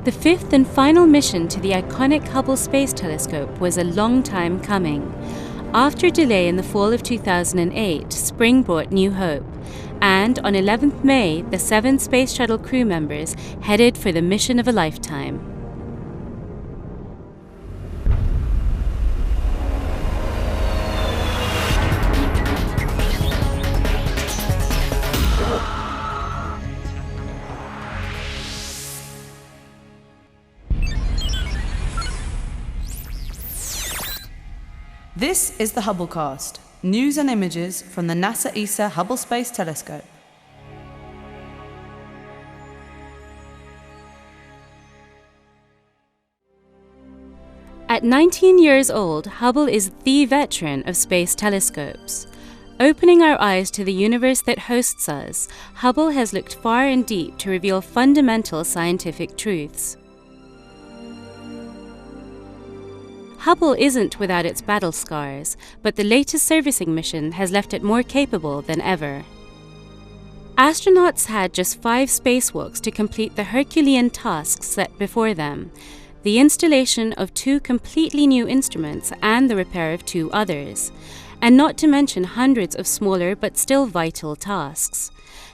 The fifth and final mission to the iconic Hubble Space Telescope was a long time coming. After delay in the fall of 2008, spring brought new hope, and on 11th May, the 7 Space Shuttle crew members headed for the mission of a lifetime. This is the Hubblecast, news and images from the NASA-ESA Hubble Space Telescope. At 19 years old, Hubble is the veteran of space telescopes. Opening our eyes to the universe that hosts us, Hubble has looked far and deep to reveal fundamental scientific truths. Hubble isn't without its battle scars, but the latest servicing mission has left it more capable than ever. Astronauts had just 5 spacewalks to complete the Herculean tasks set before them, the installation of 2 completely new instruments and the repair of 2 others, and not to mention hundreds of smaller but still vital tasks.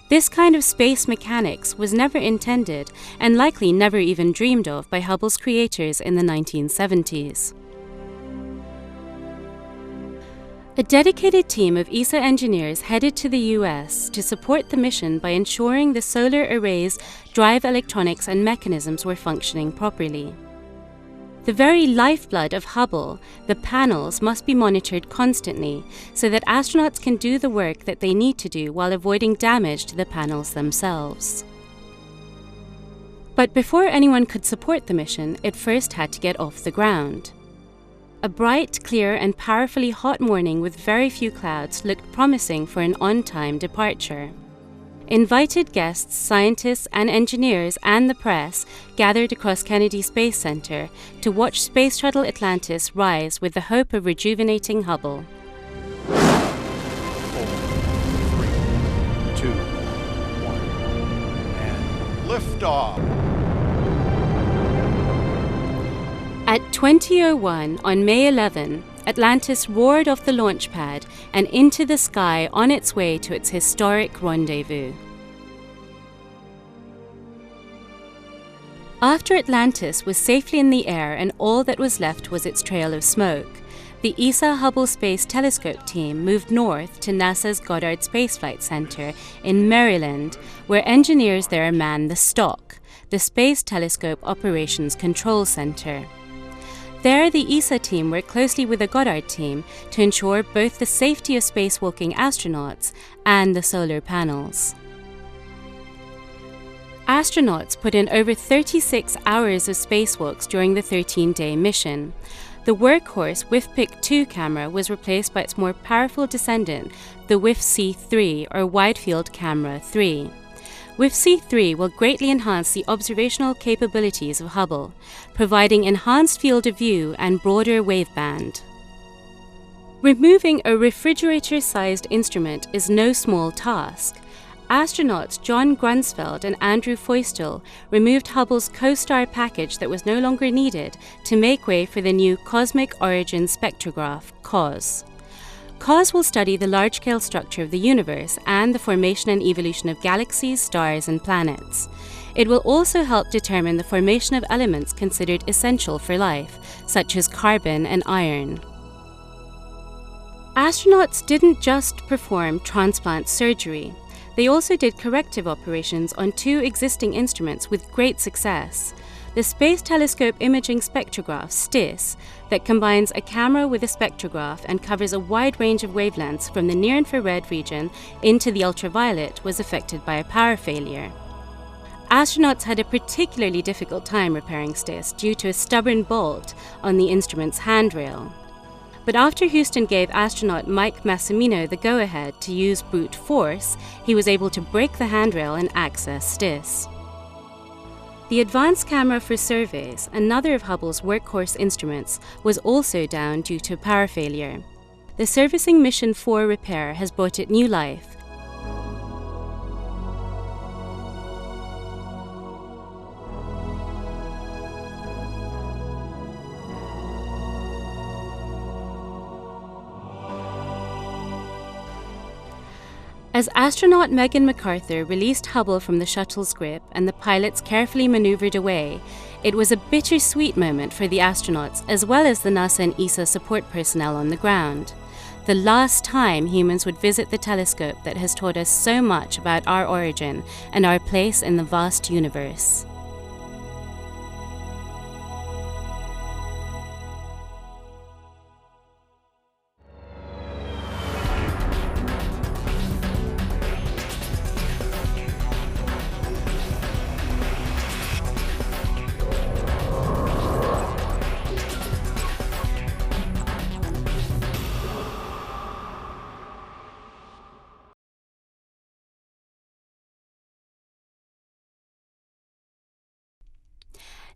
This kind of space mechanics was never intended and likely never even dreamed of by Hubble's creators in the 1970s. A dedicated team of ESA engineers headed to the US to support the mission by ensuring the solar array's drive electronics and mechanisms were functioning properly. The very lifeblood of Hubble, the panels, must be monitored constantly so that astronauts can do the work that they need to do while avoiding damage to the panels themselves. But before anyone could support the mission, it first had to get off the ground. A bright, clear and powerfully hot morning with very few clouds looked promising for an on-time departure. Invited guests, scientists and engineers and the press gathered across Kennedy Space Center to watch Space Shuttle Atlantis rise with the hope of rejuvenating Hubble. 4, 3, 2, 1, and liftoff. At 20:01 on May 11, Atlantis roared off the launch pad and into the sky on its way to its historic rendezvous. After Atlantis was safely in the air and all that was left was its trail of smoke, the ESA Hubble Space Telescope team moved north to NASA's Goddard Space Flight Center in Maryland, where engineers there man the STOC, the Space Telescope Operations Control Center. There, the ESA team worked closely with the Goddard team to ensure both the safety of spacewalking astronauts and the solar panels. Astronauts put in over 36 hours of spacewalks during the 13-day mission. The workhorse WIFPIC 2 camera was replaced by its more powerful descendant, the WIF-C3 or Wide Field Camera 3. WIF-C3 will greatly enhance the observational capabilities of Hubble, providing enhanced field of view and broader waveband. Removing a refrigerator-sized instrument is no small task. Astronauts John Grunsfeld and Andrew Feustel removed Hubble's COSTAR package that was no longer needed to make way for the new Cosmic Origin Spectrograph, COS. COS will study the large-scale structure of the universe and the formation and evolution of galaxies, stars, and planets. It will also help determine the formation of elements considered essential for life, such as carbon and iron. Astronauts didn't just perform transplant surgery. They also did corrective operations on 2 existing instruments with great success. The Space Telescope Imaging Spectrograph, STIS, that combines a camera with a spectrograph and covers a wide range of wavelengths from the near-infrared region into the ultraviolet, was affected by a power failure. Astronauts had a particularly difficult time repairing STIS due to a stubborn bolt on the instrument's handrail. But after Houston gave astronaut Mike Massimino the go-ahead to use brute force, he was able to break the handrail and access STIS. The Advanced Camera for Surveys, another of Hubble's workhorse instruments, was also down due to power failure. The Servicing Mission 4 repair has brought it new life. As astronaut Megan McArthur released Hubble from the shuttle's grip and the pilots carefully maneuvered away, it was a bittersweet moment for the astronauts as well as the NASA and ESA support personnel on the ground. The last time humans would visit the telescope that has taught us so much about our origin and our place in the vast universe.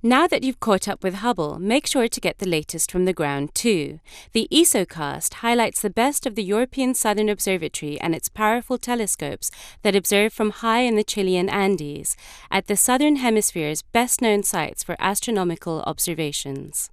Now that you've caught up with Hubble, make sure to get the latest from the ground too. The ESOcast highlights the best of the European Southern Observatory and its powerful telescopes that observe from high in the Chilean Andes, at the Southern Hemisphere's best-known sites for astronomical observations.